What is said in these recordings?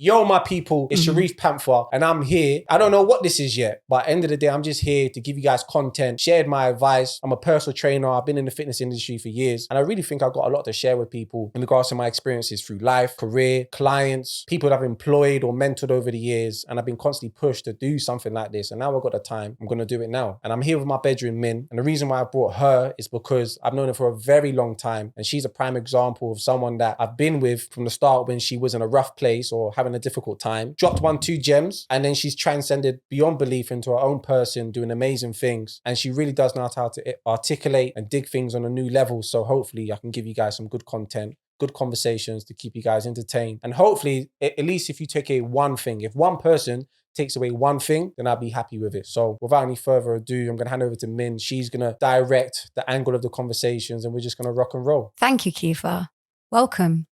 Yo, my people, it's Sharif Pantha, and I'm here. I don't know what this is yet, but at the end of the day, I'm just here to give you guys content, shared my advice. I'm a personal trainer. I've been in the fitness industry for years, and I really think I've got a lot to share with people in regards to my experiences through life, career, clients, people that I've employed or mentored over the years, and I've been constantly pushed to do something like this, and now I've got the time. I'm going to do it now. And I'm here with my bedroom Min, and the reason why I brought her is because I've known her for a very long time, and she's a prime example of someone that I've been with from the start when she was in a rough place or having a difficult time, dropped 1-2 gems, and then she's transcended beyond belief into her own person, doing amazing things. And she really does know how to articulate and dig things on a new level. So hopefully I can give you guys some good content, good conversations to keep you guys entertained. And hopefully, at least if you take away one thing, if one person takes away one thing, then I'll be happy with it. So without any further ado, I'm going to hand over to Min. She's going to direct the angle of the conversations, and we're just going to rock and roll. Thank you, Kiefer. Welcome.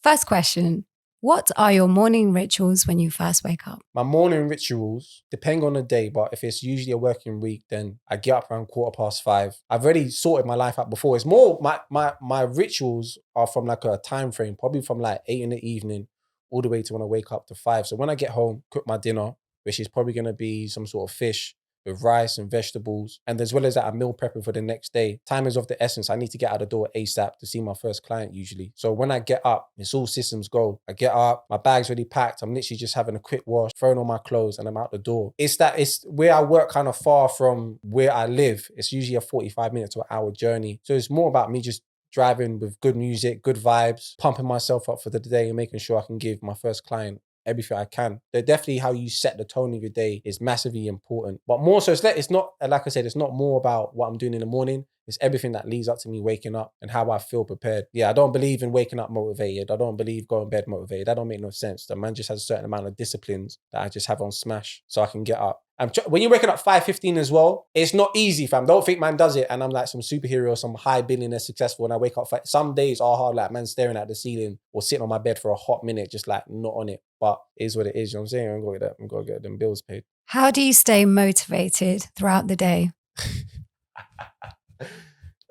First question. What are your morning rituals when you first wake up? My morning rituals depend on the day, but if it's usually a working week, then I get up around 5:15. I've already sorted my life out before. It's more, my rituals are from like a time frame, probably from like 8 in the evening all the way to when I wake up to 5. So when I get home, cook my dinner, which is probably going to be some sort of fish with rice and vegetables. And as well as that, I'm meal prepping for the next day. Time is of the essence. I need to get out the door ASAP to see my first client usually. So when I get up, it's all systems go. I get up, my bag's already packed. I'm literally just having a quick wash, throwing on my clothes, and I'm out the door. It's where I work kind of far from where I live. It's usually a 45 minute to an hour journey. So it's more about me just driving with good music, good vibes, pumping myself up for the day and making sure I can give my first client everything I can. They're definitely how you set the tone of your day is massively important. But more so, it's not, like I said, it's not more about what I'm doing in the morning. It's everything that leads up to me waking up and how I feel prepared. Yeah, I don't believe in waking up motivated. I don't believe going to bed motivated. That don't make no sense. The man just has a certain amount of disciplines that I just have on smash so I can get up. When you're waking up 5:15 as well, it's not easy, fam. Don't think man does it and I'm like some superhero, some high billionaire successful, and I wake up. Some days are hard, like man staring at the ceiling or sitting on my bed for a hot minute, just like not on it. But it is what it is, you know what I'm saying? I'm going to get them bills paid. How do you stay motivated throughout the day?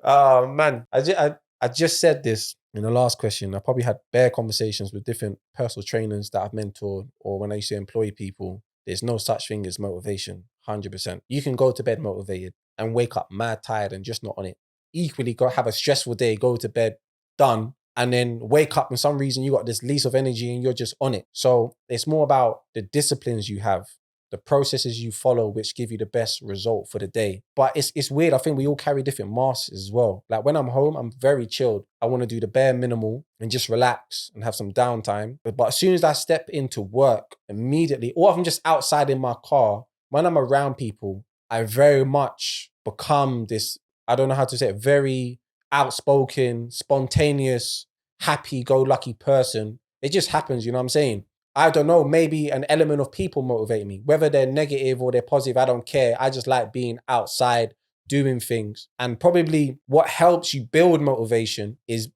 Oh man, I just said this in the last question. I probably had bare conversations with different personal trainers that I've mentored, or when I used to employ people. There's no such thing as motivation, 100%. You can go to bed motivated and wake up mad tired and just not on it. Equally, go have a stressful day, go to bed, done, and then wake up and some reason you got this lease of energy and you're just on it. So it's more about the disciplines you have, the processes you follow, which give you the best result for the day. But it's weird. I think we all carry different masks as well. Like when I'm home, I'm very chilled. I want to do the bare minimal and just relax and have some downtime. But as soon as I step into work immediately, or if I'm just outside in my car, when I'm around people, I very much become this, I don't know how to say it, very outspoken, spontaneous, happy-go-lucky person. It just happens, you know what I'm saying? I don't know, maybe an element of people motivate me. Whether they're negative or they're positive, I don't care. I just like being outside, doing things. And probably what helps you build motivation is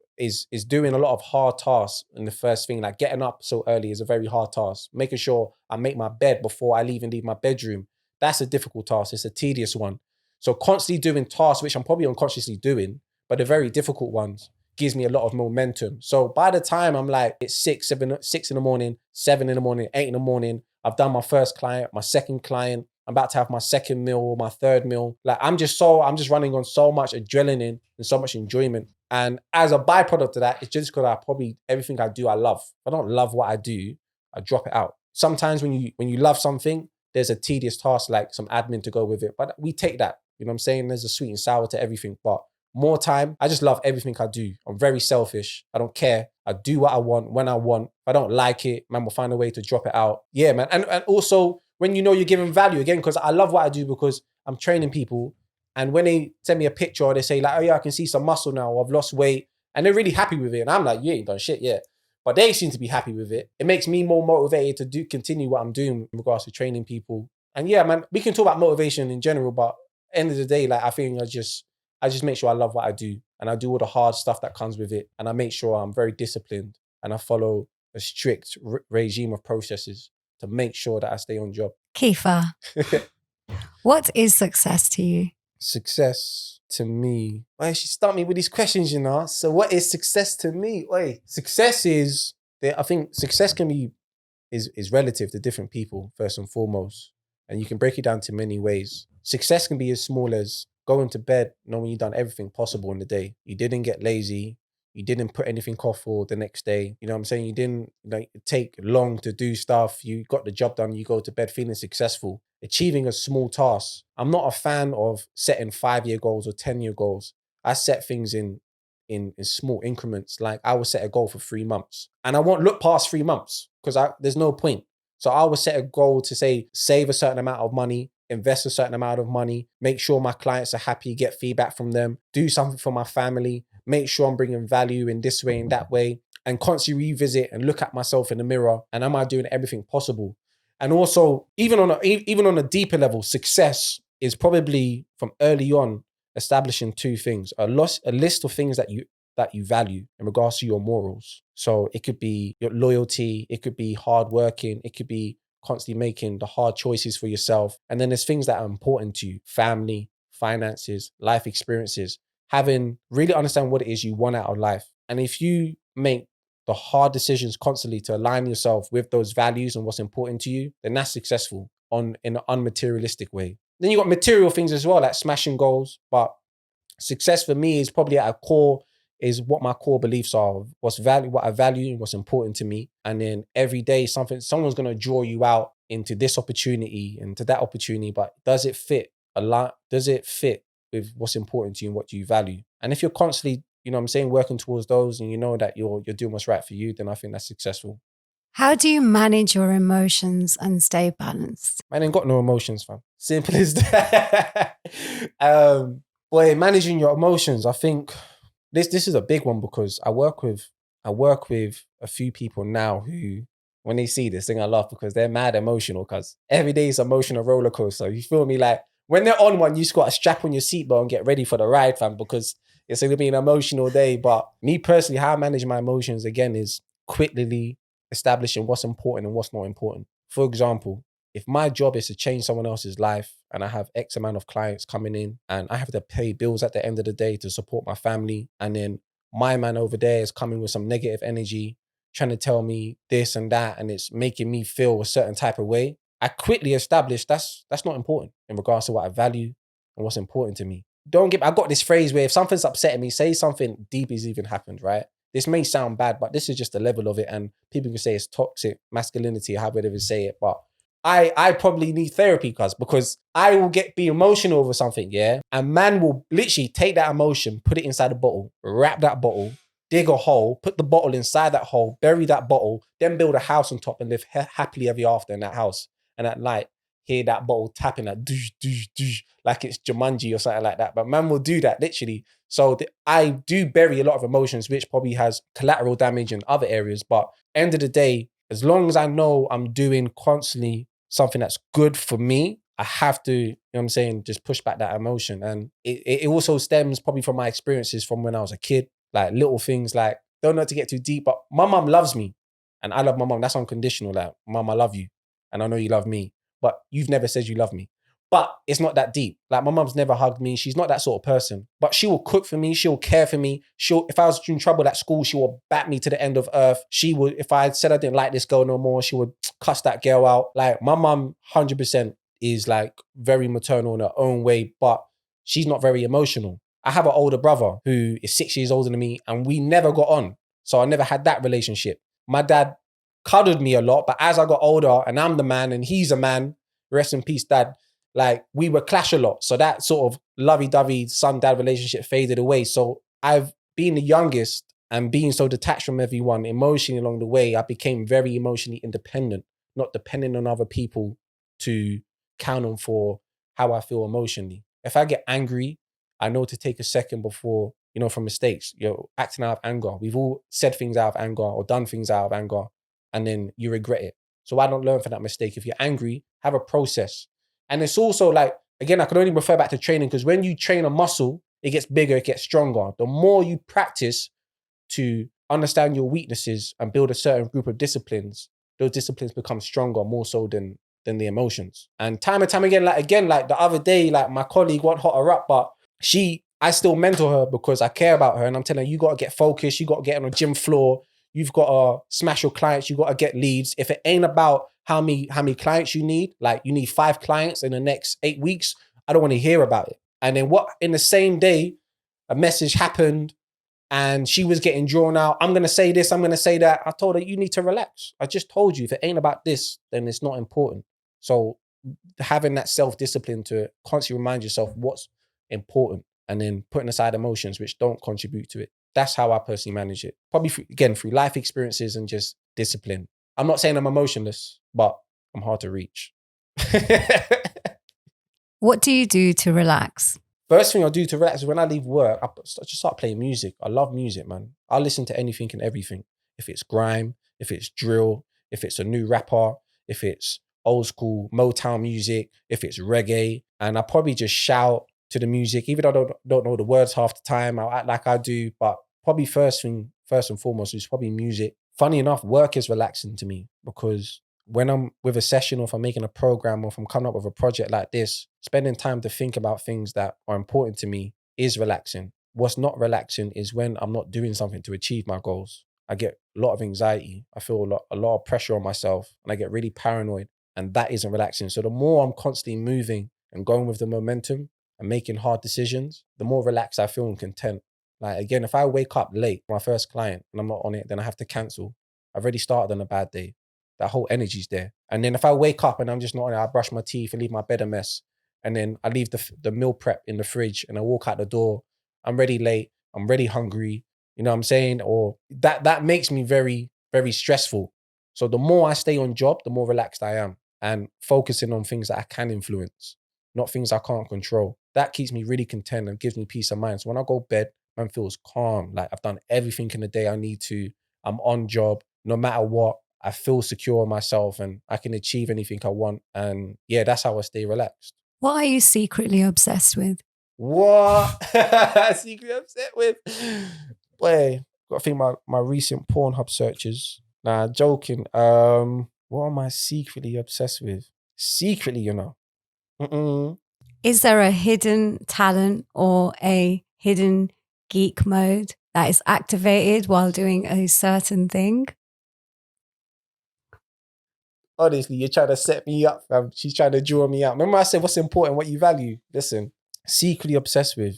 doing a lot of hard tasks. And the first thing, like getting up so early is a very hard task. Making sure I make my bed before I leave my bedroom. That's a difficult task. It's a tedious one. So constantly doing tasks, which I'm probably unconsciously doing, but the very difficult ones, gives me a lot of momentum. So by the time I'm like, it's 6 in the morning, 7 in the morning, 8 in the morning, I've done my first client, my second client, I'm about to have my second meal or my third meal. Like I'm just running on so much adrenaline and so much enjoyment. And as a byproduct of that, it's just because everything I do, I love. If I don't love what I do, I drop it out. Sometimes when you love something, there's a tedious task like some admin to go with it. But we take that, you know what I'm saying? There's a sweet and sour to everything. But more time, I just love everything I do. I'm very selfish. I don't care. I do what I want, when I want. If I don't like it, man, we'll find a way to drop it out. Yeah, man. And also, when you know you're giving value, again, because I love what I do because I'm training people. And when they send me a picture or they say like, oh yeah, I can see some muscle now, or I've lost weight. And they're really happy with it. And I'm like, you ain't done shit yet. But they seem to be happy with it. It makes me more motivated to continue what I'm doing in regards to training people. And yeah, man, we can talk about motivation in general, but at the end of the day, like I think I just make sure I love what I do, and I do all the hard stuff that comes with it. And I make sure I'm very disciplined and I follow a strict regime of processes to make sure that I stay on job. Kiefer, what is success to you? Success to me. Why she stumped me with these questions, you know? So what is success to me? Wait, success is, I think success can be is relative to different people, first and foremost. And you can break it down to many ways. Success can be as small as going to bed knowing you've done everything possible in the day. You didn't get lazy. You didn't put anything off for the next day. You know what I'm saying? You didn't like take long to do stuff. You got the job done. You go to bed feeling successful. Achieving a small task. I'm not a fan of setting 5-year goals or 10-year goals. I set things in small increments. Like I will set a goal for 3 months and I won't look past 3 months because there's no point. So I will set a goal to say, save a certain amount of money, invest a certain amount of money, make sure my clients are happy, get feedback from them, do something for my family, make sure I'm bringing value in this way and that way, and constantly revisit and look at myself in the mirror. And am I doing everything possible? And also, even on a deeper level, success is probably from early on establishing two things: a list of things that you value in regards to your morals. So it could be your loyalty, it could be hardworking, it could be constantly making the hard choices for yourself. And then there's things that are important to you: family, finances, life experiences. Having really understand what it is you want out of life. And if you make the hard decisions constantly to align yourself with those values and what's important to you, then that's successful in an unmaterialistic way. Then you got material things as well, like smashing goals. But success for me is probably at a core is what my core beliefs are, what I value and what's important to me. And then every day someone's going to draw you out into this opportunity, into that opportunity, but does it fit a lot? Does it fit with what's important to you and what you value? And if you're constantly, you know what I'm saying, working towards those and you know that you're doing what's right for you, then I think that's successful. How do you manage your emotions and stay balanced? Man ain't got no emotions, fam. Simple as that. Boy, managing your emotions, I think this is a big one because I work with a few people now who, when they see this thing, I laugh because they're mad emotional because every day is emotional roller coaster. You feel me? Like when they're on one, you just got to strap on your seatbelt and get ready for the ride, fam, because it's going to be an emotional day. But me personally, how I manage my emotions again is quickly establishing what's important and what's not important. For example, if my job is to change someone else's life and I have X amount of clients coming in and I have to pay bills at the end of the day to support my family, and then my man over there is coming with some negative energy, trying to tell me this and that, and it's making me feel a certain type of way, I quickly established that's not important in regards to what I value and what's important to me. I got this phrase where if something's upsetting me, say something deep has even happened, right? This may sound bad, but this is just the level of it. And people can say it's toxic masculinity, however they say it. But I probably need therapy because I will be emotional over something, yeah? And man will literally take that emotion, put it inside a bottle, wrap that bottle, dig a hole, put the bottle inside that hole, bury that bottle, then build a house on top and live happily ever after in that house. And at night, hear that bottle tapping like doosh, doosh, doosh, like it's Jumanji or something like that. But man will do that literally. So I do bury a lot of emotions, which probably has collateral damage in other areas. But end of the day, as long as I know I'm doing constantly something that's good for me, I have to, you know what I'm saying, just push back that emotion. And it also stems probably from my experiences from when I was a kid, like little things like, don't know to get too deep, but my mum loves me and I love my mum. That's unconditional. Like, mum, I love you. And I know you love me, but you've never said you love me. But it's not that deep. Like my mum's never hugged me. She's not that sort of person, but she will cook for me. She'll care for me. If I was in trouble at school, she will bat me to the end of earth. She would, if I said I didn't like this girl no more, she would cuss that girl out. Like my mum 100% is like very maternal in her own way, but she's not very emotional. I have an older brother who is 6 years older than me and we never got on. So I never had that relationship. My dad cuddled me a lot, but as I got older and I'm the man and he's a man, rest in peace, dad, like we would clash a lot. So that sort of lovey-dovey son-dad relationship faded away. So I've been the youngest and being so detached from everyone emotionally along the way, I became very emotionally independent, not depending on other people to count on for how I feel emotionally. If I get angry, I know to take a second before, from mistakes. You're acting out of anger. We've all said things out of anger or done things out of anger, and then you regret it. So I don't learn from that mistake. If you're angry, have a process. And it's also like, again, I can only refer back to training because when you train a muscle, it gets bigger, it gets stronger. The more you practice to understand your weaknesses and build a certain group of disciplines, those disciplines become stronger more so than the emotions. And time again, like the other day, like my colleague won't hot her up, but I still mentor her because I care about her. And I'm telling her, you got to get focused. You got to get on the gym floor. you've got to smash your clients, you got to get leads. If it ain't about how many clients you need, like you need 5 clients in the next 8 weeks, I don't want to hear about it. And then what, in the same day, a message happened and she was getting drawn out. I'm going to say this, I'm going to say that. I told her, you need to relax. I just told you, if it ain't about this, then it's not important. So having that self-discipline to constantly remind yourself what's important and then putting aside emotions which don't contribute to it. That's how I personally manage it. Probably, through life experiences and just discipline. I'm not saying I'm emotionless, but I'm hard to reach. What do you do to relax? First thing I do to relax is when I leave work, I just start playing music. I love music, man. I listen to anything and everything. If it's grime, if it's drill, if it's a new rapper, if it's old school Motown music, if it's reggae, and I probably just shout to the music, even though I don't know the words half the time. I'll act like I do, but probably first and foremost is probably music. Funny enough, work is relaxing to me because when I'm with a session or if I'm making a program or if I'm coming up with a project like this, spending time to think about things that are important to me is relaxing. What's not relaxing is when I'm not doing something to achieve my goals. I get a lot of anxiety. I feel a lot of pressure on myself and I get really paranoid, and that isn't relaxing. So the more I'm constantly moving and going with the momentum and making hard decisions, the more relaxed I feel and content. Like again, if I wake up late for my first client and I'm not on it, then I have to cancel. I've already started on a bad day. That whole energy's there. And then if I wake up and I'm just not on it, I brush my teeth and leave my bed a mess. And then I leave the meal prep in the fridge and I walk out the door. I'm ready late. I'm ready hungry. You know what I'm saying? Or that makes me very, very stressful. So the more I stay on job, the more relaxed I am and focusing on things that I can influence, not things I can't control. That keeps me really content and gives me peace of mind. So when I go to bed, man feels calm. Like I've done everything in the day I need to. I'm on job, no matter what. I feel secure in myself and I can achieve anything I want. And yeah, that's how I stay relaxed. What are you secretly obsessed with? What? Secretly upset with? Boy, got to think my recent Pornhub searches. Nah, joking. What am I secretly obsessed with? Secretly, you know. Mm-mm. Is there a hidden talent or a hidden geek mode that is activated while doing a certain thing? Honestly, you're trying to set me up, fam. She's trying to draw me out. Remember I said what's important, what you value? Listen, secretly obsessed with.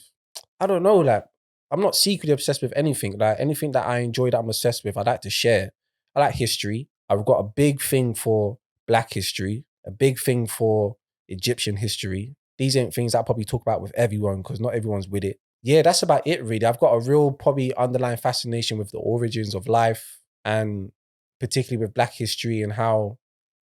I don't know, like, I'm not secretly obsessed with anything. Like, anything that I enjoy that I'm obsessed with, I like to share. I like history. I've got a big thing for Black history, a big thing for Egyptian history. These ain't things I probably talk about with everyone because not everyone's with it. Yeah, that's about it, really. I've got a real, probably, underlying fascination with the origins of life and particularly with Black history and how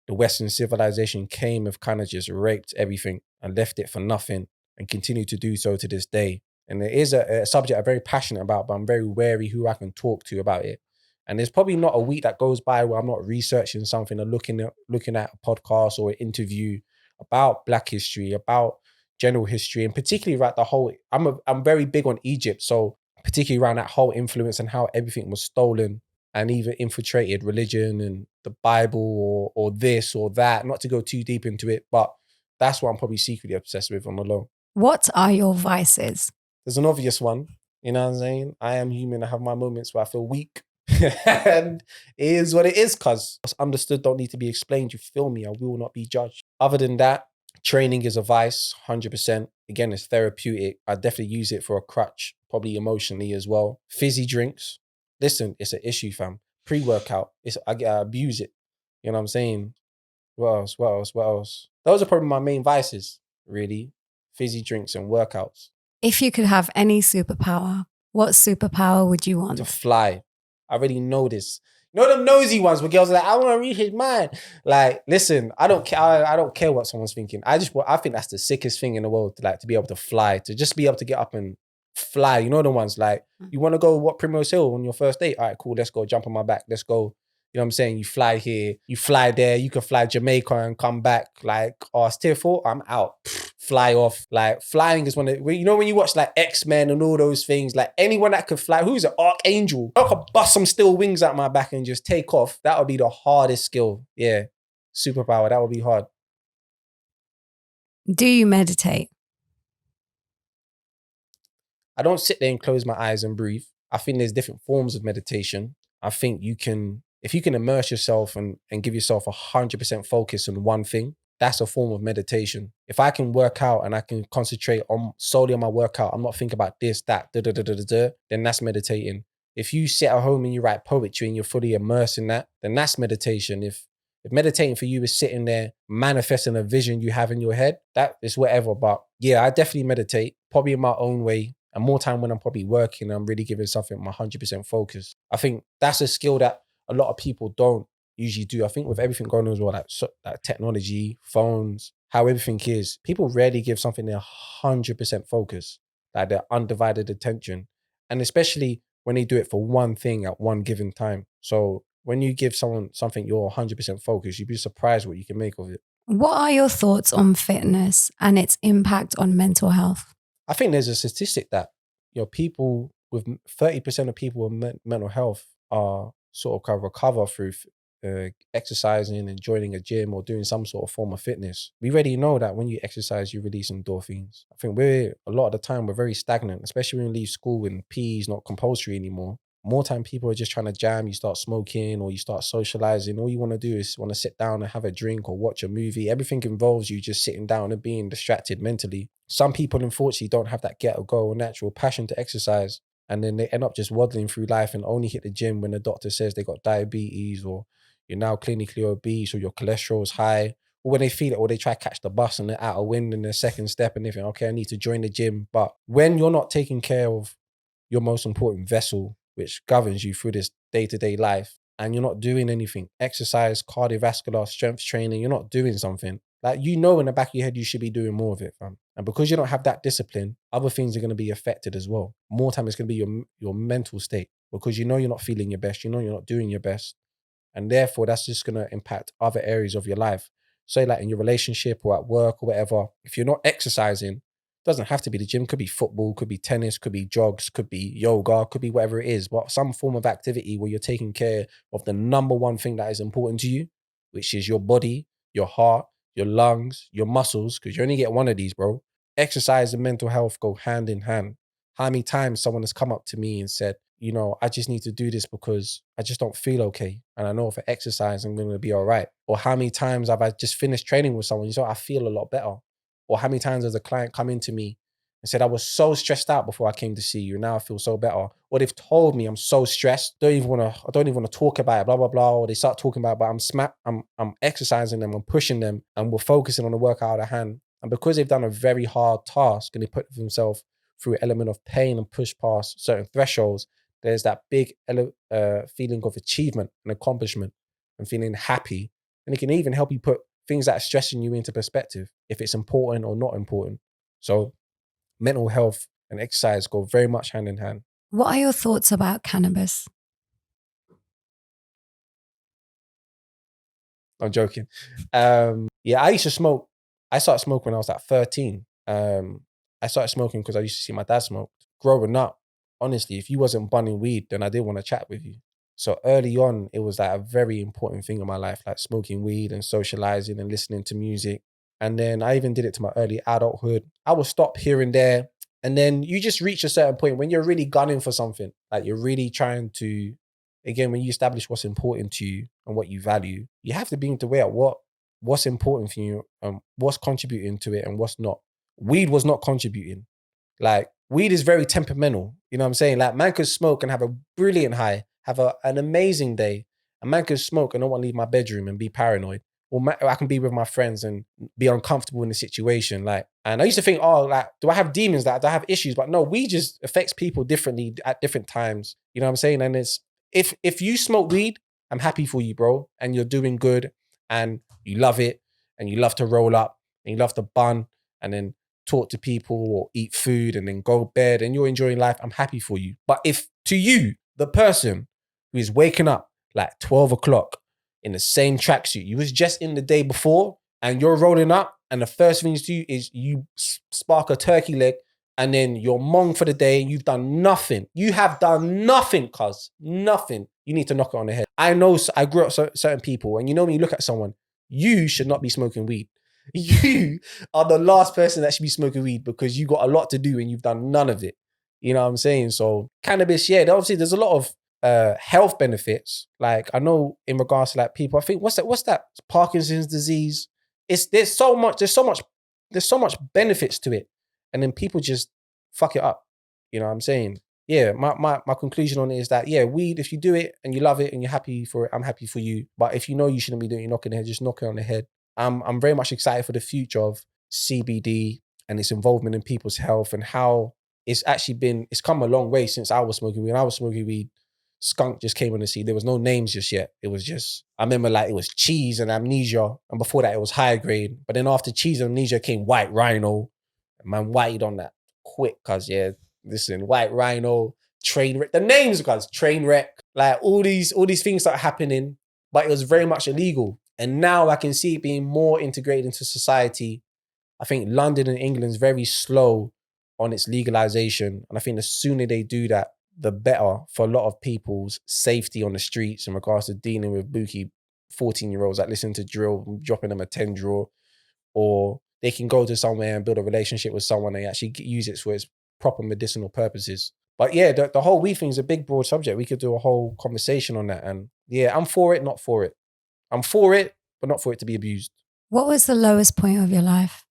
the Western civilization came have kind of just raped everything and left it for nothing and continue to do so to this day. And it is a subject I'm very passionate about, but I'm very wary who I can talk to about it. And there's probably not a week that goes by where I'm not researching something or looking at a podcast or an interview about Black history, about general history, and particularly about the whole. I'm very big on Egypt, so particularly around that whole influence and how everything was stolen and even infiltrated religion and the Bible or this or that. Not to go too deep into it, but that's what I'm probably secretly obsessed with on the low. What are your vices? There's an obvious one, you know what I'm saying? I am human. I have my moments where I feel weak. And it is what it is, cuz what's understood don't need to be explained. You feel me? I will not be judged. Other than that, training is a vice, 100%. Again, it's therapeutic. I definitely use it for a crutch, probably emotionally as well. Fizzy drinks. Listen, it's an issue, fam. Pre-workout, I abuse it. You know what I'm saying? What else? What else? What else? Those are probably my main vices, really. Fizzy drinks and workouts. If you could have any superpower, what superpower would you To want? fly. I already know this. You know them nosy ones where girls are like, I want to read his mind. Like, listen, I don't care. I don't care what someone's thinking. I think that's the sickest thing in the world, to be able to fly, to just be able to get up and fly. You know the ones like, you want to go Primrose Hill on your first date? All right, cool. Let's go. Jump on my back. Let's go. You know what I'm saying? You fly here, you fly there. You can fly Jamaica and come back. Like, oh, it's tier 4. I'm out. Fly off. Like, flying is one of, you know, when you watch like X-Men and all those things, like anyone that could fly, who's an archangel? I could bust some steel wings out my back and just take off. That would be the hardest skill. Yeah. Superpower. That would be hard. Do you meditate? I don't sit there and close my eyes and breathe. I think there's different forms of meditation. I think if you can immerse yourself and give yourself 100% focus on one thing, that's a form of meditation. If I can work out and I can concentrate on solely on my workout, I'm not thinking about this, that, then that's meditating. If you sit at home and you write poetry and you're fully immersed in that, then that's meditation. If meditating for you is sitting there manifesting a vision you have in your head, that is whatever. But yeah, I definitely meditate, probably in my own way. And more time when I'm probably working, I'm really giving something my 100% focus. I think that's a skill that a lot of people don't usually do. I think with everything going on as well, like technology, phones, how everything is, people rarely give something their 100% focus, like their undivided attention. And especially when they do it for one thing at one given time. So when you give someone something you're 100% focused, you'd be surprised what you can make of it. What are your thoughts on fitness and its impact on mental health? I think there's a statistic that people with 30% of people with mental health are sort of kind of recover through exercising and joining a gym or doing some sort of form of fitness. We already know that when you exercise, you release endorphins. I think a lot of the time we're very stagnant, especially when you leave school and PE is not compulsory anymore. More time people are just trying to jam, you start smoking or you start socializing. All you want to do is want to sit down and have a drink or watch a movie. Everything involves you just sitting down and being distracted mentally. Some people, unfortunately, don't have that get or go or natural passion to exercise. And then they end up just waddling through life and only hit the gym when the doctor says they got diabetes or you're now clinically obese or your cholesterol is high. Or when they feel it or they try to catch the bus and they're out of wind in their second step and they think, okay, I need to join the gym. But when you're not taking care of your most important vessel, which governs you through this day-to-day life, and you're not doing anything, exercise, cardiovascular, strength training, you're not doing something, like, in the back of your head, you should be doing more of it, fam. And because you don't have that discipline, other things are going to be affected as well. More time, it's going to be your mental state because you're not feeling your best, you're not doing your best. And therefore, that's just going to impact other areas of your life. Say like in your relationship or at work or whatever, if you're not exercising, doesn't have to be the gym, could be football, could be tennis, could be jogs, could be yoga, could be whatever it is, but some form of activity where you're taking care of the number one thing that is important to you, which is your body, your heart, your lungs, your muscles, because you only get one of these, bro. Exercise and mental health go hand in hand. How many times someone has come up to me and said, I just need to do this because I just don't feel okay. And I know if I exercise, I'm going to be all right. Or how many times have I just finished training with someone, I feel a lot better. Or how many times has a client come into me and said, I was so stressed out before I came to see you. Now I feel so better. Or they've told me I'm so stressed. I don't even want to talk about it, blah, blah, blah. Or they start talking about it, but I'm exercising them, I'm pushing them, and we're focusing on the workout at hand. And because they've done a very hard task and they put themselves through an element of pain and push past certain thresholds, there's that big feeling of achievement and accomplishment and feeling happy. And it can even help you put things that are stressing you into perspective, if it's important or not important. So mental health and exercise go very much hand in hand. What are your thoughts about cannabis? I'm joking. Yeah, I used to smoke. I started smoking when I was like 13. I started smoking because I used to see my dad smoke. Growing up, honestly, if you wasn't bunning weed, then I didn't want to chat with you. So early on, it was like a very important thing in my life, like smoking weed and socializing and listening to music. And then I even did it to my early adulthood. I would stop here and there. And then you just reach a certain point when you're really gunning for something, like you're really trying to, again, when you establish what's important to you and what you value, you have to begin to weigh out what's important for you and what's contributing to it and what's not. Weed was not contributing. Like, weed is very temperamental. You know what I'm saying? Like, man could smoke and have a brilliant high, have an amazing day. A man could smoke and not want to leave my bedroom and be paranoid. Or I can be with my friends and be uncomfortable in the situation. Like, and I used to think, like, do I have demons? That do I have issues? But no, weed just affects people differently at different times. You know what I'm saying? And it's if you smoke weed, I'm happy for you, bro. And you're doing good and you love it and you love to roll up and you love to bun and then talk to people or eat food and then go to bed and you're enjoying life, I'm happy for you. But if to you, the person who is waking up like 12 o'clock in the same tracksuit you was just in the day before and you're rolling up and the first thing you do is you spark a turkey leg and then you're mong for the day and you've done nothing. You have done nothing, cuz. Nothing. You need to knock it on the head. I know, I grew up with certain people and when you look at someone, you should not be smoking weed. You are the last person that should be smoking weed because you got a lot to do and you've done none of it. You know what I'm saying? So cannabis, yeah, obviously there's a lot of health benefits. Like I know in regards to like people, I think what's that Parkinson's disease? There's so much benefits to it, and then people just fuck it up. You know what I'm saying? Yeah, my conclusion on it is that yeah, weed, if you do it and you love it and you're happy for it, I'm happy for you. But if you know you shouldn't be doing it, you're knocking the head, just knock it on the head. I'm very much excited for the future of CBD and its involvement in people's health and how it's come a long way since I was smoking weed. When I was smoking weed, skunk just came on the scene. There was no names just yet. It was just, I remember like it was cheese and amnesia. And before that it was high grade. But then after cheese and amnesia came white rhino. Man, whited on that quick, cause yeah, listen, white rhino, train wreck. The names, guys, train wreck. Like all these things start happening, but it was very much illegal. And now I can see it being more integrated into society. I think London and England's very slow on its legalization. And I think the sooner they do that, the better for a lot of people's safety on the streets in regards to dealing with bookie 14-year-olds that listen to drill, dropping them a 10 draw, or they can go to somewhere and build a relationship with someone and actually use it for its proper medicinal purposes. But yeah, the whole weed thing is a big, broad subject. We could do a whole conversation on that. And yeah, I'm for it, not for it. I'm for it, but not for it to be abused. What was the lowest point of your life?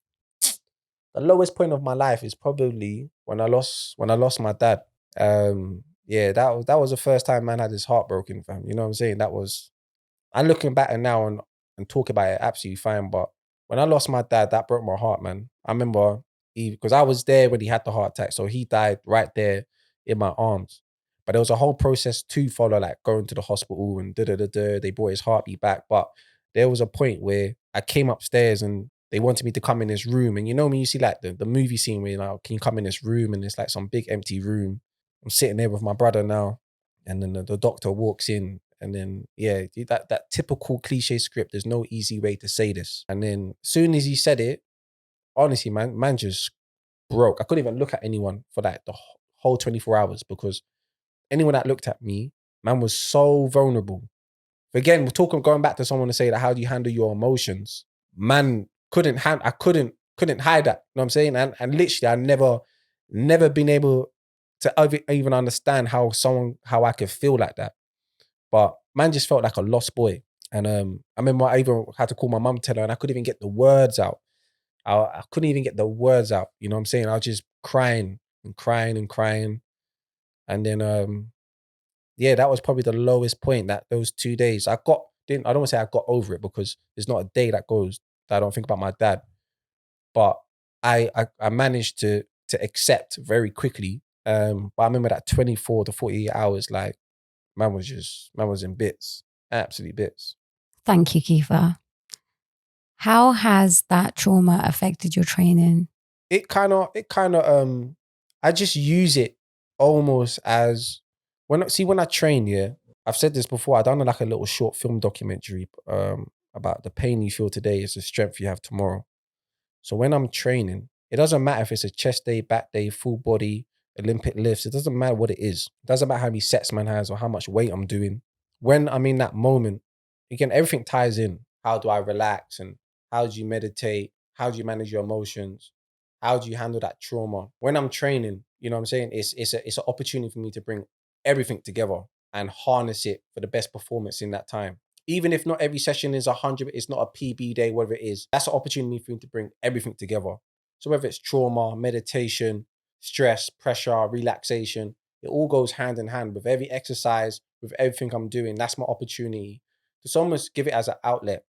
The lowest point of my life is probably when I lost my dad. Yeah, that was the first time man had his heart broken, fam. You know what I'm saying? I'm looking back and now and talk about it absolutely fine. But when I lost my dad, that broke my heart, man. I remember because I was there when he had the heart attack. So he died right there in my arms. But there was a whole process to follow, like going to the hospital and They brought his heartbeat back. But there was a point where I came upstairs and they wanted me to come in this room. And you know when you see like the movie scene where you're like, can you come in this room? And it's like some big empty room. I'm sitting there with my brother now. And then the doctor walks in. And then, yeah, that typical cliche script, there's no easy way to say this. And then as soon as he said it, honestly, man just broke. I couldn't even look at anyone for like the whole 24 hours because anyone that looked at me, man was so vulnerable. Again, going back to someone to say that how do you handle your emotions? Man, I couldn't hide that. You know what I'm saying? And literally I never been able to even understand how I could feel like that. But man just felt like a lost boy. And I remember I even had to call my mum, tell her, and I couldn't even get the words out. I couldn't even get the words out. You know what I'm saying? I was just crying and crying and crying. And then yeah, that was probably the lowest point, that those 2 days. I don't want to say I got over it because there's not a day that goes that I don't think about my dad. But I managed to accept very quickly. But I remember that 24 to 48 hours, like man was in bits, absolute bits. Thank you, Kifa. How has that trauma affected your training? It kind of I just use it almost as when I train, yeah. I've said this before, I've done like a little short film documentary about the pain you feel today is the strength you have tomorrow. So when I'm training, it doesn't matter if it's a chest day, back day, full body, Olympic lifts. It doesn't matter what it is. It doesn't matter how many sets man has or how much weight I'm doing. When I'm in that moment, again, everything ties in. How do I relax and how do you meditate? How do you manage your emotions? How do you handle that trauma? When I'm training, you know what I'm saying? It's an opportunity for me to bring everything together and harness it for the best performance in that time. Even if not every session is 100, it's not a PB day, whatever it is, that's an opportunity for me to bring everything together. So whether it's trauma, meditation, stress, pressure, relaxation, it all goes hand in hand with every exercise, with everything I'm doing. That's my opportunity to almost give it as an outlet.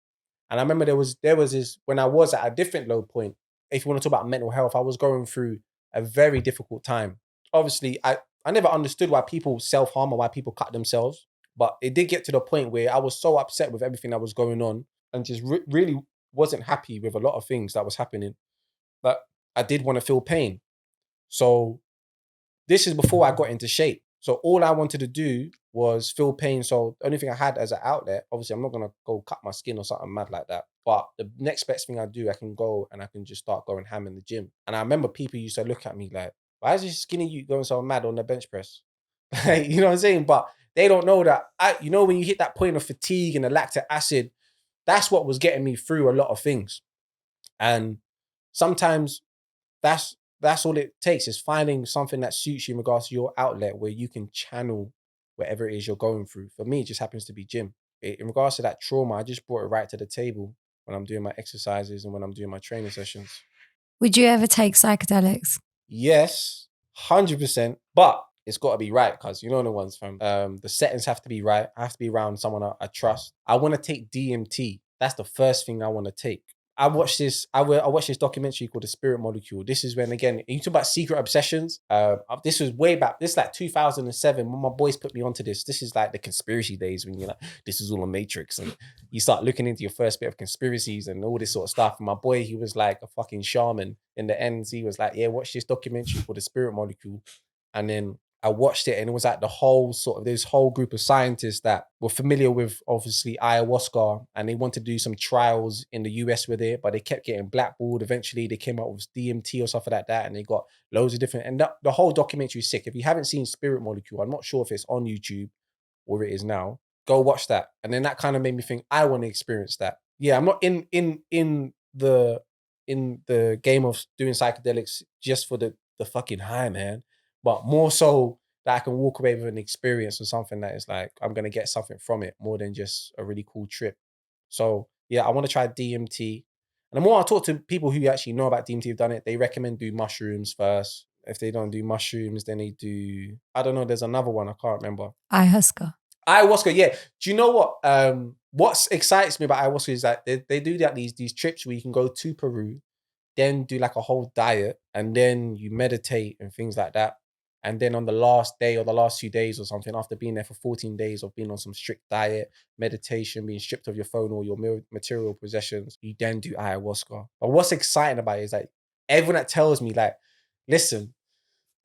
And I remember there was this when I was at a different low point. If you want to talk about mental health, I was going through a very difficult time. Obviously, I never understood why people self-harm or why people cut themselves. But it did get to the point where I was so upset with everything that was going on and just really wasn't happy with a lot of things that was happening. But I did want to feel pain. So this is before I got into shape. So all I wanted to do was feel pain. So the only thing I had as an outlet, obviously I'm not going to go cut my skin or something mad like that. But the next best thing I do, I can go and I can just start going ham in the gym. And I remember people used to look at me like, why is this skinny you going so mad on the bench press? You know what I'm saying? But they don't know that, when you hit that point of fatigue and the lactic acid, that's what was getting me through a lot of things. And sometimes that's all it takes is finding something that suits you in regards to your outlet where you can channel whatever it is you're going through. For me, it just happens to be gym. In regards to that trauma, I just brought it right to the table when I'm doing my exercises and when I'm doing my training sessions. Would you ever take psychedelics? Yes, 100%. But it's got to be right, because you know the ones from the settings have to be right. I have to be around someone I trust. I want to take DMT. That's the first thing I want to take. I watched this documentary called The Spirit Molecule. This is when, again, you talk about secret obsessions. This was way back. This is like 2007 when my boys put me onto this. This is like the conspiracy days when you're like, this is all a matrix, and you start looking into your first bit of conspiracies and all this sort of stuff. And my boy, he was like a fucking shaman. In the end, he was like, yeah, watch this documentary called The Spirit Molecule. And then I watched it, and it was like this whole group of scientists that were familiar with obviously ayahuasca, and they wanted to do some trials in the US with it, but they kept getting blackballed. Eventually they came up with DMT or something like that, and they got loads of different, and the whole documentary is sick. If you haven't seen Spirit Molecule, I'm not sure if it's on YouTube or it is now, go watch that. And then that kind of made me think, I want to experience that. Yeah, I'm not in the game of doing psychedelics just for the fucking high, man. But more so that I can walk away with an experience or something that is like, I'm going to get something from it more than just a really cool trip. So yeah, I want to try DMT. And the more I talk to people who actually know about DMT, have done it, they recommend do mushrooms first. If they don't do mushrooms, then they do, I don't know, there's another one, I can't remember. Ayahuasca. Ayahuasca, yeah. Do you know what excites me about ayahuasca is that they do that these trips where you can go to Peru, then do like a whole diet, and then you meditate and things like that. And then on the last day or the last 2 days or something, after being there for 14 days of being on some strict diet, meditation, being stripped of your phone or your material possessions, you then do ayahuasca. But what's exciting about it is like everyone that tells me like, listen,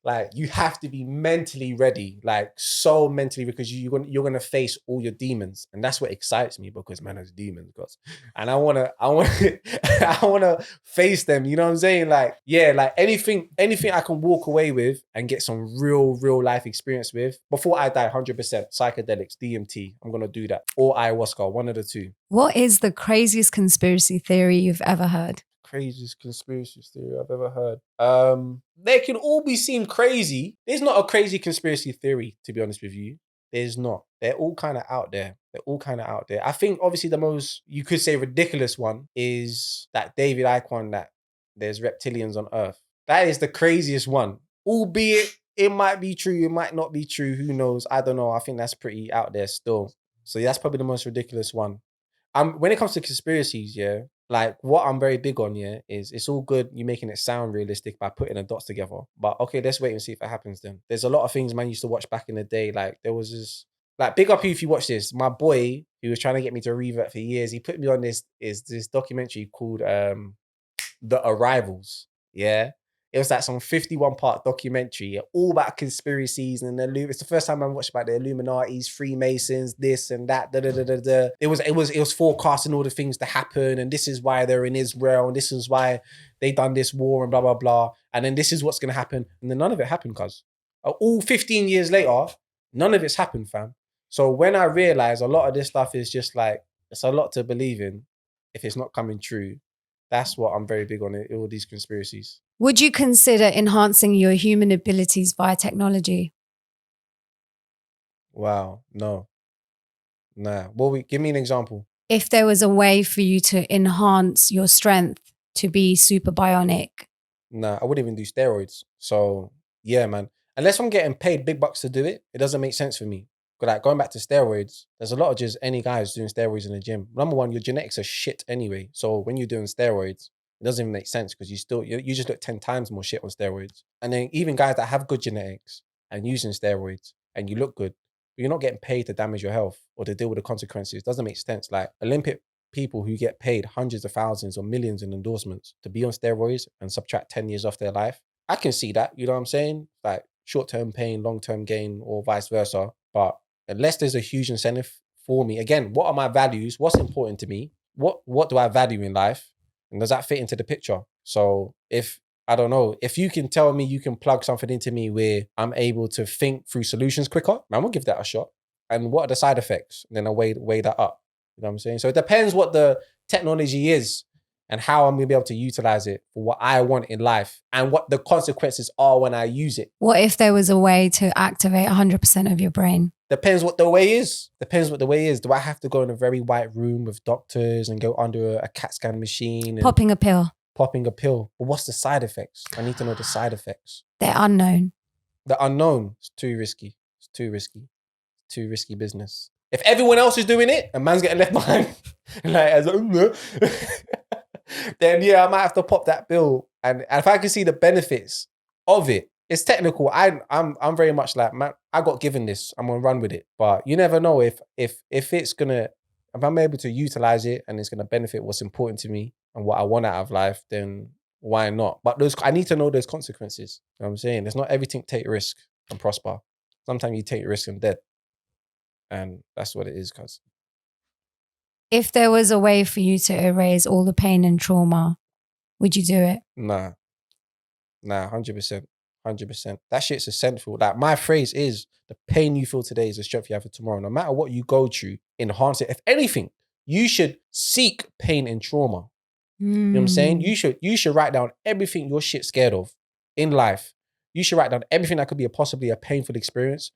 like you have to be mentally ready, like so mentally, because you're gonna face all your demons, and that's what excites me, because man has demons, guys, and I wanna I wanna face them. You know what I'm saying? Like yeah, like anything I can walk away with and get some real life experience with before I die. 100% psychedelics, DMT. I'm gonna do that, or ayahuasca, one of the two. What is the craziest conspiracy theory you've ever heard? Craziest conspiracy theory I've ever heard. They can all be seen crazy. There's not a crazy conspiracy theory, to be honest with you. There's not. They're all kind of out there. I think obviously the most, you could say, ridiculous one is that David Icke, that there's reptilians on Earth. That is the craziest one. Albeit it might be true, it might not be true. Who knows? I don't know. I think that's pretty out there still. So yeah, that's probably the most ridiculous one. When it comes to conspiracies, yeah, like what I'm very big on, yeah, is it's all good you making it sound realistic by putting the dots together. But okay, let's wait and see if it happens then. There's a lot of things man used to watch back in the day. Like there was this, like big up you if you watch this. My boy, who was trying to get me to revert for years, he put me on this documentary called The Arrivals. Yeah. It was like some 51-part documentary, all about conspiracies and it's the first time I watched about the Illuminati's, Freemasons, this and that. It was forecasting all the things to happen, and this is why they're in Israel, and this is why they done this war, and blah blah blah. And then this is what's gonna happen, and then none of it happened, cuz all 15 years later, none of it's happened, fam. So when I realized a lot of this stuff is just like, it's a lot to believe in if it's not coming true. That's what I'm very big on, all these conspiracies. Would you consider enhancing your human abilities via technology? Wow, no. Nah. Well, give me an example. If there was a way for you to enhance your strength to be super bionic. Nah, I wouldn't even do steroids. So yeah, man. Unless I'm getting paid big bucks to do it, it doesn't make sense for me. But like going back to steroids, there's a lot of just any guys doing steroids in the gym. Number one, your genetics are shit anyway. So when you're doing steroids, it doesn't even make sense because you just look 10 times more shit on steroids. And then even guys that have good genetics and using steroids and you look good, but you're not getting paid to damage your health or to deal with the consequences. It doesn't make sense. Like Olympic people who get paid hundreds of thousands or millions in endorsements to be on steroids and subtract 10 years off their life. I can see that, you know what I'm saying? Like short-term pain, long-term gain, or vice versa. But unless there's a huge incentive for me, again, what are my values? What's important to me? What do I value in life? And does that fit into the picture? So I don't know, if you can tell me you can plug something into me where I'm able to think through solutions quicker, man, we'll give that a shot. And what are the side effects? And then I weigh that up. You know what I'm saying? So it depends what the technology is and how I'm going to be able to utilize it for what I want in life and what the consequences are when I use it. What if there was a way to activate 100% of your brain? Depends what the way is. Depends what the way is. Do I have to go in a very white room with doctors and go under a CAT scan machine and Popping a pill. popping a pill? But what's the side effects? I need to know the side effects. They're unknown. The unknown is too risky. It's too risky. It's too risky business. If everyone else is doing it and man's getting left behind, then yeah, I might have to pop that pill. And if I can see the benefits of it, it's technical. I'm very much like, man, I got given this. I'm gonna run with it. But you never know if it's gonna, if I'm able to utilize it and it's gonna benefit what's important to me and what I want out of life, then why not? But I need to know those consequences. You know what I'm saying? It's not everything take risk and prosper. Sometimes you take risk and dead. And that's what it is, cuz. If there was a way for you to erase all the pain and trauma, would you do it? Nah, 100%. 100%. That shit's essential. Like my phrase is, the pain you feel today is the strength you have for tomorrow. No matter what you go through, enhance it. If anything, you should seek pain and trauma. You know what I'm saying? You should write down everything you're shit scared of in life. You should write down everything that could be possibly a painful experience,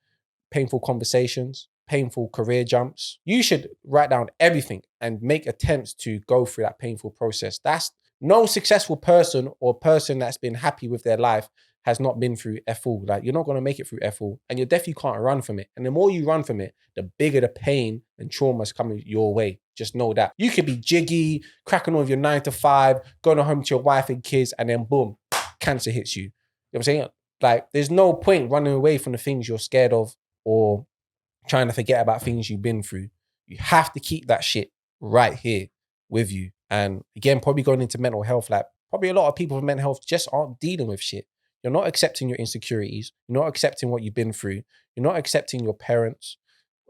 painful conversations, painful career jumps. You should write down everything and make attempts to go through that painful process. That's no successful person or person that's been happy with their life has not been through F-all. Like, you're not going to make it through F-all, and you definitely can't run from it. And the more you run from it, the bigger the pain and trauma's coming your way. Just know that. You could be jiggy, cracking on with your 9 to 5, going home to your wife and kids, and then boom, cancer hits you. You know what I'm saying? Like, there's no point running away from the things you're scared of or trying to forget about things you've been through. You have to keep that shit right here with you. And again, probably going into mental health, like probably a lot of people with mental health just aren't dealing with shit. You're not accepting your insecurities. You're not accepting what you've been through. You're not accepting your parents,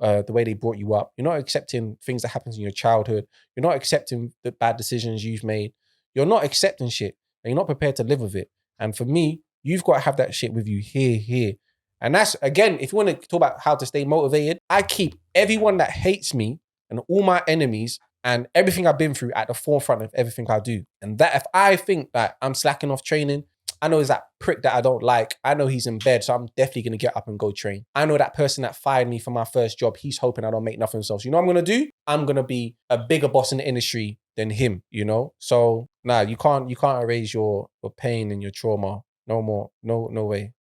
the way they brought you up. You're not accepting things that happens in your childhood. You're not accepting the bad decisions you've made. You're not accepting shit, and you're not prepared to live with it. And for me, you've got to have that shit with you here. And that's, again, if you want to talk about how to stay motivated, I keep everyone that hates me and all my enemies and everything I've been through at the forefront of everything I do. And that if I think that I'm slacking off training, I know it's that prick that I don't like. I know he's in bed, so I'm definitely going to get up and go train. I know that person that fired me for my first job, he's hoping I don't make nothing of himself. So you know what I'm going to do? I'm going to be a bigger boss in the industry than him, you know? So, nah, you can't erase your pain and your trauma. No more. No way.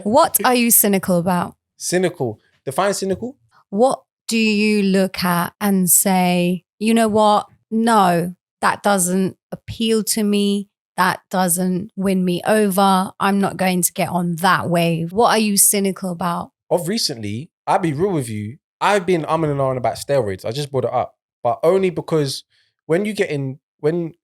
What are you cynical about? Cynical. Define cynical. What do you look at and say, you know what? No, that doesn't appeal to me. That doesn't win me over. I'm not going to get on that wave. What are you cynical about? Of recently, I'll be real with you. I've been umming and ahhing about steroids. I just brought it up. But only because when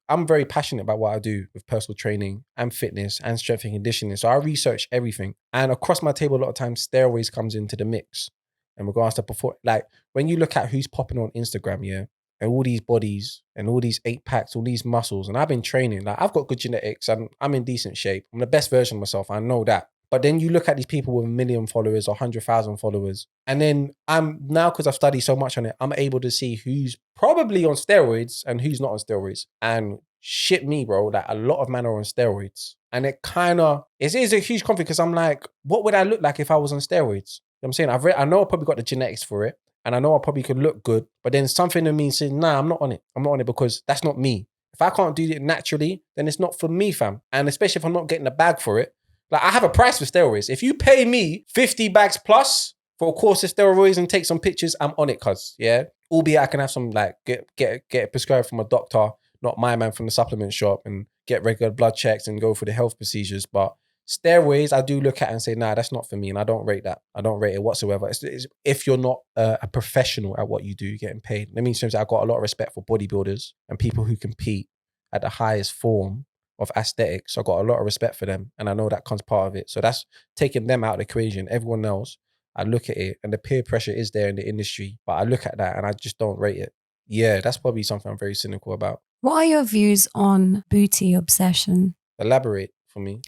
I'm very passionate about what I do with personal training and fitness and strength and conditioning. So I research everything. And across my table, a lot of times steroids comes into the mix in regards to perform. Like when you look at who's popping on Instagram, yeah, and all these bodies and all these 8-packs, all these muscles. And I've been training. Like I've got good genetics. I'm in decent shape. I'm the best version of myself. I know that. But then you look at these people with 1 million followers or 100,000 followers. And then I'm now, because I've studied so much on it, I'm able to see who's probably on steroids and who's not on steroids. And shit me, bro, like a lot of men are on steroids. And it kind of, it is a huge conflict because I'm like, what would I look like if I was on steroids? You know what I'm saying? I know I probably got the genetics for it. And I know I probably could look good. But then something in me says, nah, I'm not on it. I'm not on it because that's not me. If I can't do it naturally, then it's not for me, fam. And especially if I'm not getting the bag for it. Like I have a price for steroids. If you pay me 50 bags plus for a course of steroids and take some pictures, I'm on it, cuz, yeah. Albeit I can have some like get it prescribed from a doctor, not my man from the supplement shop, and get regular blood checks and go for the health procedures. But steroids, I do look at and say, nah, that's not for me. And I don't rate that. I don't rate it whatsoever. It's if you're not a professional at what you do, getting paid. That means I've got a lot of respect for bodybuilders and people who compete at the highest form of aesthetics. So I got a lot of respect for them. And I know that comes part of it. So that's taking them out of the equation. Everyone else, I look at it and the peer pressure is there in the industry. But I look at that and I just don't rate it. Yeah, that's probably something I'm very cynical about. What are your views on booty obsession? Elaborate for me.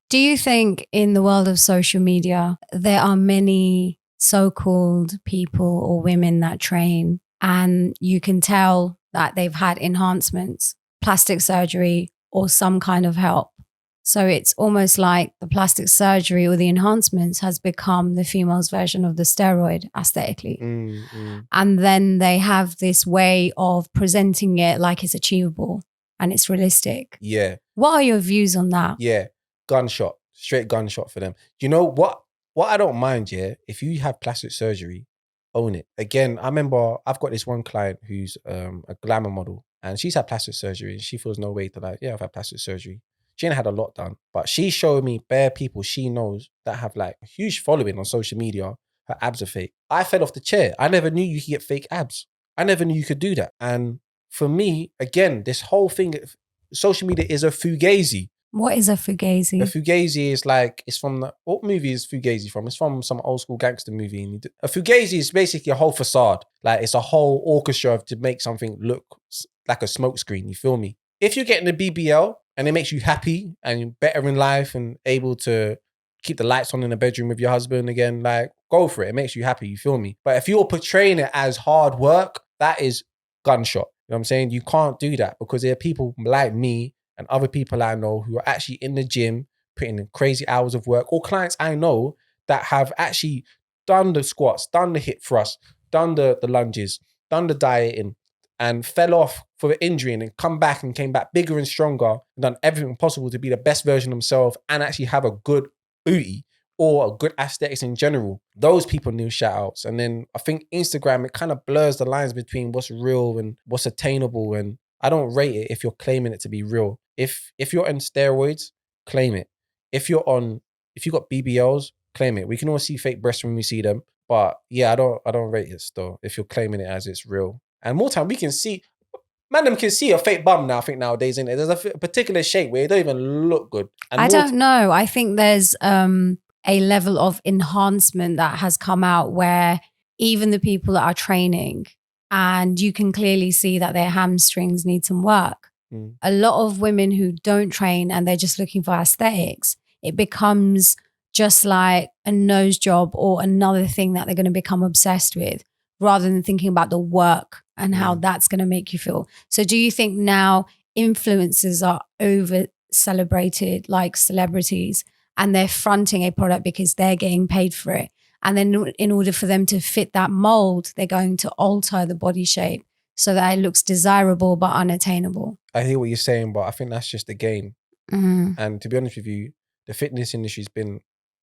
Do you think in the world of social media, there are many so-called people or women that train and you can tell that they've had enhancements, plastic surgery, or some kind of help So it's almost like the plastic surgery or the enhancements has become the female's version of the steroid aesthetically. And then they have this way of presenting it like it's achievable and it's realistic. Yeah. What are your views on that? Yeah. Gunshot. Straight gunshot for them. You know what I don't mind, yeah? If you have plastic surgery, own it. Again, I remember I've got this one client who's a glamour model, and she's had plastic surgery and she feels no way to like, yeah, I've had plastic surgery. She ain't had a lot done, but she showed me bare people she knows that have like a huge following on social media. Her abs are fake. I fell off the chair. I never knew you could get fake abs. I never knew you could do that. And for me, again, this whole thing, social media is a fugazi. What is a fugazi? A fugazi is like, it's from what movie is fugazi from? It's from some old school gangster movie. And a fugazi is basically a whole facade. Like it's a whole orchestra to make something look like a smoke screen. You feel me? If you're getting a BBL and it makes you happy and you're better in life and able to keep the lights on in the bedroom with your husband again, like go for it. It makes you happy. You feel me? But if you're portraying it as hard work, that is gunshot. You know what I'm saying? You can't do that because there are people like me and other people I know who are actually in the gym, putting in crazy hours of work, or clients I know that have actually done the squats, done the hip thrust, done the lunges, done the dieting, and fell off for an injury and then come back and came back bigger and stronger and done everything possible to be the best version of themselves and actually have a good booty or a good aesthetics in general. Those people need shout outs. And then I think Instagram, it kind of blurs the lines between what's real and what's attainable. And I don't rate it if you're claiming it to be real. If you're on steroids, claim it. If you got BBLs, claim it. We can all see fake breasts when we see them. But yeah, I don't rate it still if you're claiming it as it's real. And more time we can see, them can see a fake bum now, I think nowadays, innit? There's a particular shape where it don't even look good. And I don't know. I think there's a level of enhancement that has come out where even the people that are training, and you can clearly see that their hamstrings need some work. A lot of women who don't train and they're just looking for aesthetics, it becomes just like a nose job or another thing that they're going to become obsessed with rather than thinking about the work and how that's going to make you feel. So do you think now influencers are over celebrated like celebrities and they're fronting a product because they're getting paid for it? And then in order for them to fit that mold, they're going to alter the body shape so that it looks desirable but unattainable. I hear what you're saying, but I think that's just the game. And to be honest with you, the fitness industry's been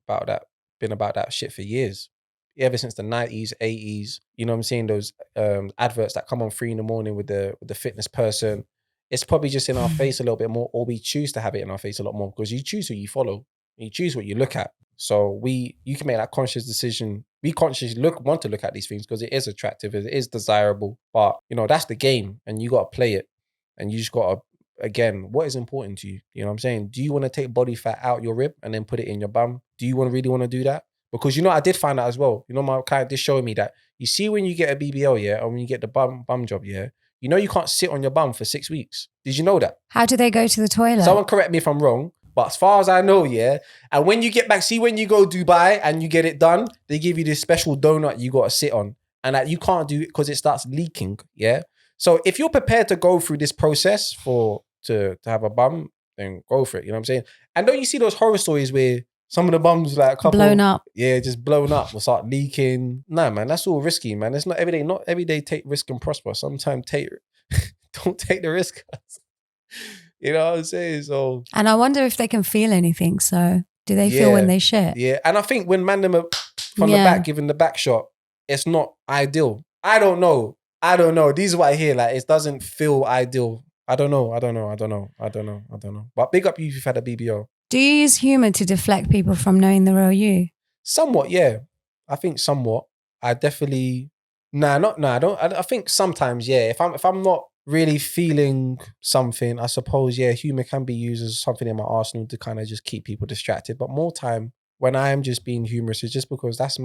about that shit for years. Ever since the 90s, 80s, you know what I'm saying? Those adverts that come on 3 a.m. with the fitness person. It's probably just in our face a little bit more, or we choose to have it in our face a lot more because you choose who you follow. You choose what you look at. So you can make that conscious decision. We consciously want to look at these things because it is attractive, it is desirable. But you know, that's the game and you got to play it. And you just got to, again, what is important to you? You know what I'm saying? Do you want to take body fat out your rib and then put it in your bum? Do you really want to do that? Because, you know, I did find out as well. You know, my client did show me that you see when you get a BBL, yeah, or when you get the bum job, yeah, you know you can't sit on your bum for 6 weeks. Did you know that? How do they go to the toilet? Someone correct me if I'm wrong. But as far as I know, yeah, and when you get back, see when you go Dubai and you get it done, they give you this special donut you got to sit on. And that you can't do it because it starts leaking, yeah? So if you're prepared to go through this process to have a bum, then go for it. You know what I'm saying? And don't you see those horror stories where some of the bums like a couple blown up? Yeah, just blown up will start leaking. Nah, man, that's all risky, man. It's not every day. Not every day take risk and prosper. Sometimes don't take the risk. You know what I'm saying? So, and I wonder if they can feel anything. So do they feel when they shit? Yeah, and I think when man them are from the back giving the back shot, it's not ideal. I don't know. These is what I hear. Like, it doesn't feel ideal. I don't know. But big up you if you've had a BBL. Do you use humor to deflect people from knowing the real you? Somewhat, yeah. I think somewhat. I definitely. I don't. I think sometimes, yeah. If I'm not really feeling something, I suppose, yeah, humor can be used as something in my arsenal to kind of just keep people distracted. But more time when I am just being humorous, it's just because that's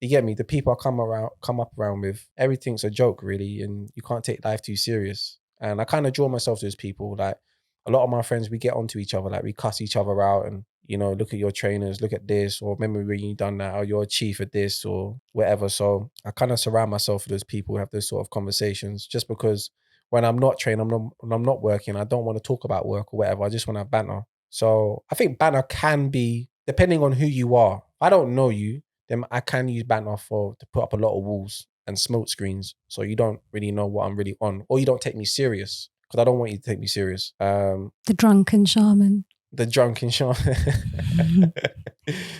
you get me. The people I come up around with, everything's a joke really, and you can't take life too serious. And I kind of draw myself to those people. Like a lot of my friends, we get onto each other, like we cuss each other out, and you know, look at your trainers, look at this, or remember when you done that, or you're a chief at this, or whatever. So I kind of surround myself with those people who have those sort of conversations, just because when I'm not training, I'm not working, I don't want to talk about work or whatever. I just want to have banter. So I think banter can be, depending on who you are. If I don't know you, then I can use banter to put up a lot of walls and smoke screens, so you don't really know what I'm really on, or you don't take me serious, because I don't want you to take me serious. The drunken shaman. The drunken shaman.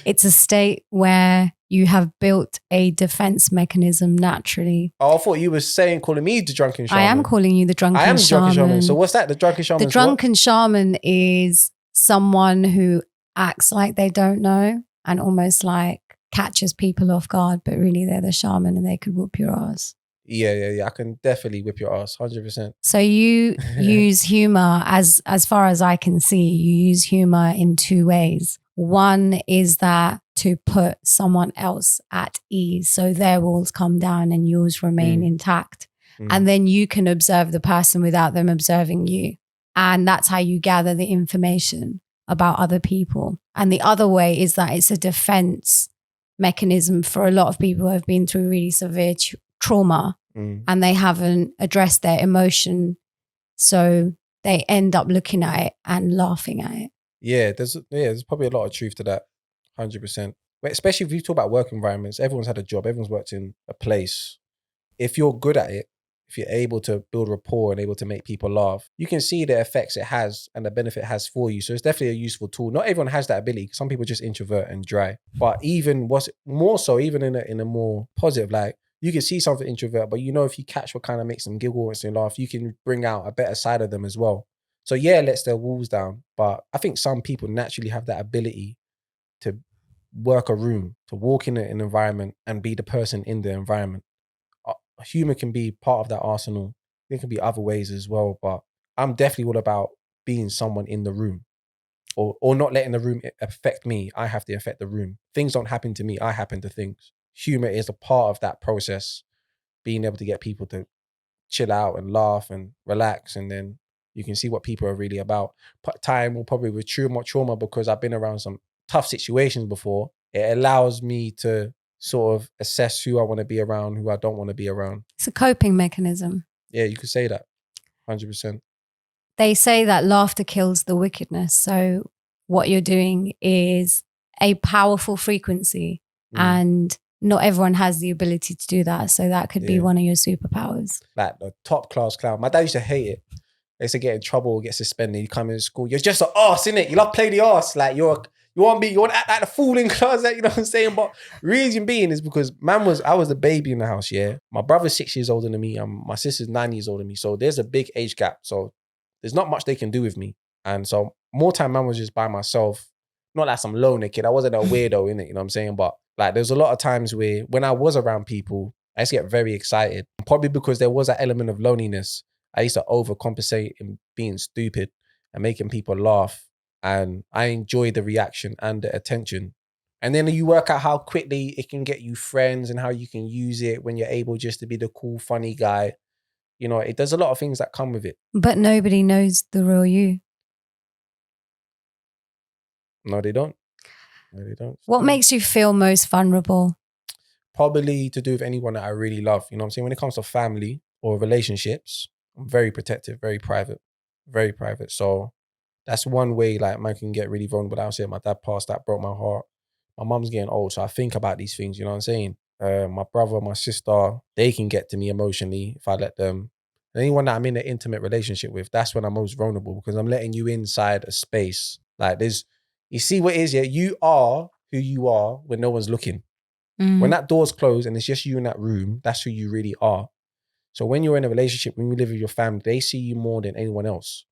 It's a state where you have built a defense mechanism naturally. Oh, I thought you were calling me the drunken shaman. I am calling you the drunken shaman. I am the drunken shaman. So what's that? The drunken shaman. The drunken shaman is someone who acts like they don't know and almost like catches people off guard, but really they're the shaman and they could whoop your ass. Yeah. I can definitely whip your ass, 100%. So you use humor, as far as I can see, you use humor in two ways. One is that to put someone else at ease, so their walls come down and yours remain intact. And then you can observe the person without them observing you. And that's how you gather the information about other people. And the other way is that it's a defense mechanism for a lot of people who have been through really severe trauma and they haven't addressed their emotion. So they end up looking at it and laughing at it. Yeah, there's probably a lot of truth to that, 100%. Especially if you talk about work environments, everyone's had a job, everyone's worked in a place. If you're good at it, if you're able to build rapport and able to make people laugh, you can see the effects it has and the benefit it has for you. So it's definitely a useful tool. Not everyone has that ability. Some people are just introvert and dry. But even what's more so, even in a more positive, like you can see something introvert, but you know if you catch what kind of makes them giggle and laugh, you can bring out a better side of them as well. So yeah, lets their walls down. But I think some people naturally have that ability to work a room, to walk in an environment and be the person in the environment. Humor can be part of that arsenal. There can be other ways as well, but I'm definitely all about being someone in the room or not letting the room affect me. I have to affect the room. Things don't happen to me. I happen to things. Humor is a part of that process, being able to get people to chill out and laugh and relax, and then you can see what people are really about. Time will probably with trauma because I've been around some tough situations before. It allows me to sort of assess who I want to be around, who I don't want to be around. It's a coping mechanism. Yeah, you could say that. 100%. They say that laughter kills the wickedness. So what you're doing is a powerful frequency and not everyone has the ability to do that. So that could be one of your superpowers. Like the top class clown. My dad used to hate it. They used to get in trouble, get suspended. You come in school, you're just an arse, innit? You love play the arse. Like you want to act like the fool in class, like, you know what I'm saying? But reason being is because I was the baby in the house, yeah? My brother's 6 years older than me and my sister's 9 years older than me. So there's a big age gap. So there's not much they can do with me. And so more time man was just by myself. Not like some loner kid. I wasn't a weirdo, innit? You know what I'm saying? But like there's a lot of times where when I was around people, I used to get very excited. Probably because there was that element of loneliness. I used to overcompensate in being stupid and making people laugh. And I enjoy the reaction and the attention. And then you work out how quickly it can get you friends and how you can use it when you're able just to be the cool, funny guy. You know, there's a lot of things that come with it. But nobody knows the real you. No, they don't. No, they don't. What makes you feel most vulnerable? Probably to do with anyone that I really love. You know what I'm saying? When it comes to family or relationships, I'm very protective, very private. So that's one way like man can get really vulnerable. I was saying my dad passed, that broke my heart. My mum's getting old, so I think about these things, you know what I'm saying? My brother, my sister, they can get to me emotionally if I let them. Anyone that I'm in an intimate relationship with, that's when I'm most vulnerable because I'm letting you inside a space. Like you see what it is, yeah? You are who you are when no one's looking. When that door's closed and it's just you in that room, that's who you really are. So when you're in a relationship, when you live with your family, they see you more than anyone else.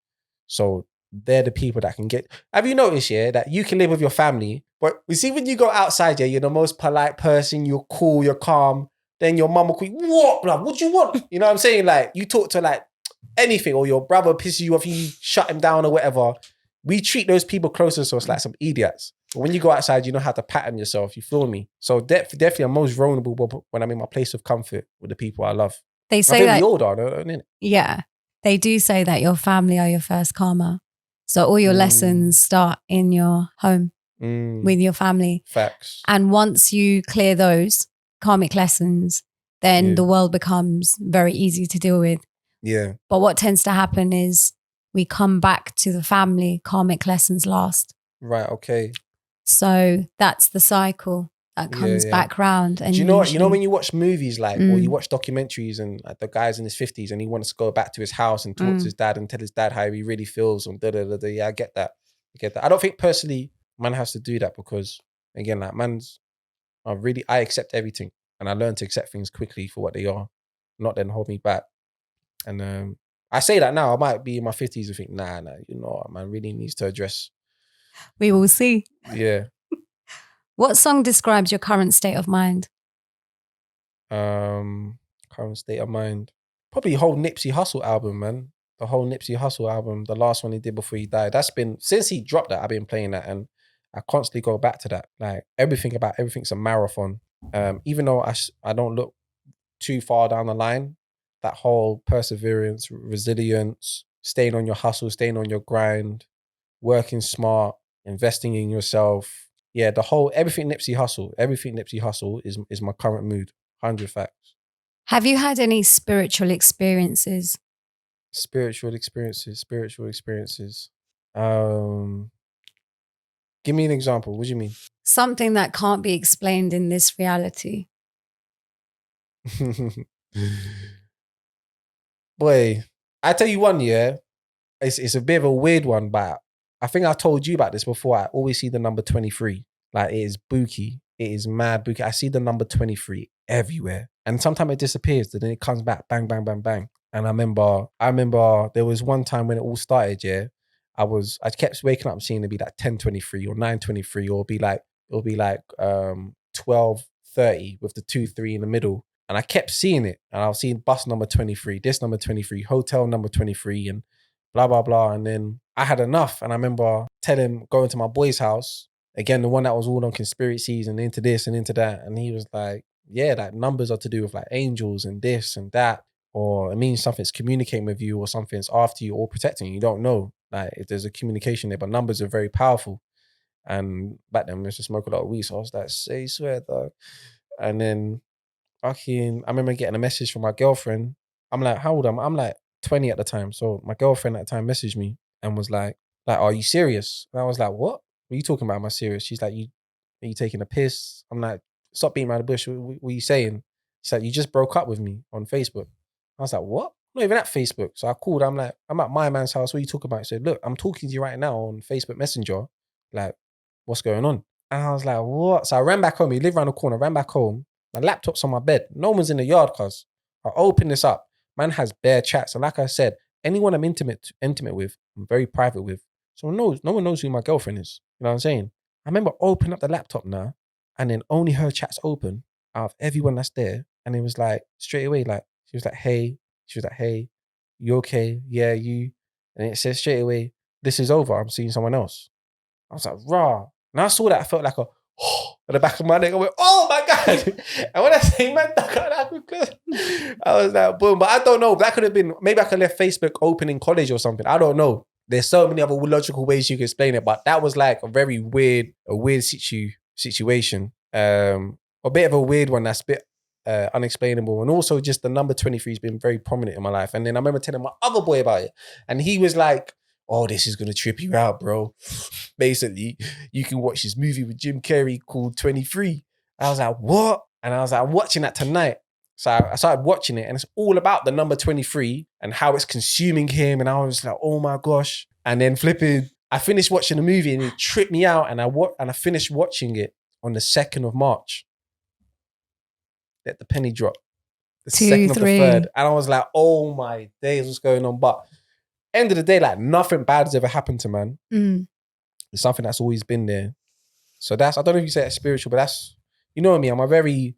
So they're the people that can get. Have you noticed, yeah, that you can live with your family, but we see when you go outside, yeah, you're the most polite person, you're cool, you're calm. Then your mum will call you, what, blood? What do you want? You know what I'm saying? Like you talk to like anything, or your brother pisses you off, you shut him down or whatever. We treat those people closer to us like some idiots. But when you go outside, you know how to pattern yourself. You feel me? So definitely, I'm most vulnerable when I'm in my place of comfort with the people I love. They say that we all are, don't it? Yeah, they do say that your family are your first karma. So all your lessons start in your home with your family. Facts. And once you clear those karmic lessons, then the world becomes very easy to deal with. Yeah. But what tends to happen is we come back to the family, karmic lessons last. Right, okay. So that's the cycle that comes back round. And do you know what? You know when you watch movies or you Mm. watch documentaries and the guy's in his 50s and he wants to go back to his house and talk to his dad and tell his dad how he really feels and da-da-da-da. Yeah, I get that. I don't think personally man has to do that because, again, like I accept everything and I learn to accept things quickly for what they are, not then hold me back. And I say that now, I might be in my 50s and think, nah, you know what, man really needs to address. We will see. Yeah. What song describes your current state of mind? Current state of mind. Probably whole Nipsey Hussle album, man. The whole Nipsey Hussle album, the last one he did before he died. That's been, since he dropped that, I've been playing that and I constantly go back to that. Like everything's a marathon. Even though I don't look too far down the line, that whole perseverance, resilience, staying on your hustle, staying on your grind, working smart, investing in yourself. Yeah, everything Nipsey Hussle is my current mood. 100 facts. Have you had any spiritual experiences? Spiritual experiences. Give me an example. What do you mean? Something that can't be explained in this reality. Boy, I tell you one, yeah, it's a bit of a weird one, but I think I told you about this before. I always see the number 23. Like, it is booky. It is mad booky. I see the number 23 everywhere. And sometimes it disappears, and then it comes back, bang, bang, bang, bang. And I remember there was one time when it all started, yeah, I kept waking up seeing it be like 10:23 or 9:23, or it'll be like 12:30 with the 2-3 in the middle. And I kept seeing it. And I was seeing bus number 23, this number 23, hotel number 23, and blah, blah, blah. And then I had enough. And I remember going to my boy's house, again, the one that was all on conspiracies and into this and into that. And he was like, yeah, like numbers are to do with like angels and this and that. Or it means something's communicating with you or something's after you or protecting you. You don't know. Like, if there's a communication there, but numbers are very powerful. And back then we used to smoke a lot of weed. So I was like, say swear, dog. And then I remember getting a message from my girlfriend. I'm like, how old am I? I'm like 20 at the time. So my girlfriend at the time messaged me and was like, are you serious? And I was like, what? What are you talking about? Am I serious? She's like, are you taking a piss? I'm like, stop beating around the bush. What are you saying? She's like, you just broke up with me on Facebook. I was like, what? I'm not even at Facebook. So I called. I'm like, I'm at my man's house. What are you talking about? He said, look, I'm talking to you right now on Facebook Messenger. Like, what's going on? And I was like, what? So I ran back home. He lived around the corner. I ran back home. My laptop's on my bed. No one's in the yard, cuz. I open this up. Man has bare chats. And like I said, anyone I'm intimate with, I'm very private with. So no one knows who my girlfriend is. You know what I'm saying? I remember opening up the laptop now, and then only her chats open out of everyone that's there. And it was like, straight away, like, she was like, hey. She was like, hey, you okay? Yeah, you. And it says straight away, this is over. I'm seeing someone else. I was like, rah. And I saw that, I felt like at the back of my neck. I went, oh my God. And when I say, man, I was like, boom. But I don't know. That could have been, maybe I could have left Facebook open in college or something. I don't know. There's so many other logical ways you can explain it. But that was like a very weird, situation. A bit of a weird one that's a bit unexplainable. And also just the number 23 has been very prominent in my life. And then I remember telling my other boy about it. And he was like, oh, this is going to trip you out, bro. Basically, you can watch this movie with Jim Carrey called 23. I was like, what? And I was like, I'm watching that tonight. So I started watching it, and it's all about the number 23 and how it's consuming him. And I was like, oh my gosh. And then I finished watching the movie and it tripped me out. And I finished watching it on the 2nd of March. Let the penny drop. The 2nd of the 3rd. And I was like, oh my days, what's going on? But end of the day, like, nothing bad has ever happened to man. It's something that's always been there. So I don't know if you say that's spiritual, but that's, you know what I mean?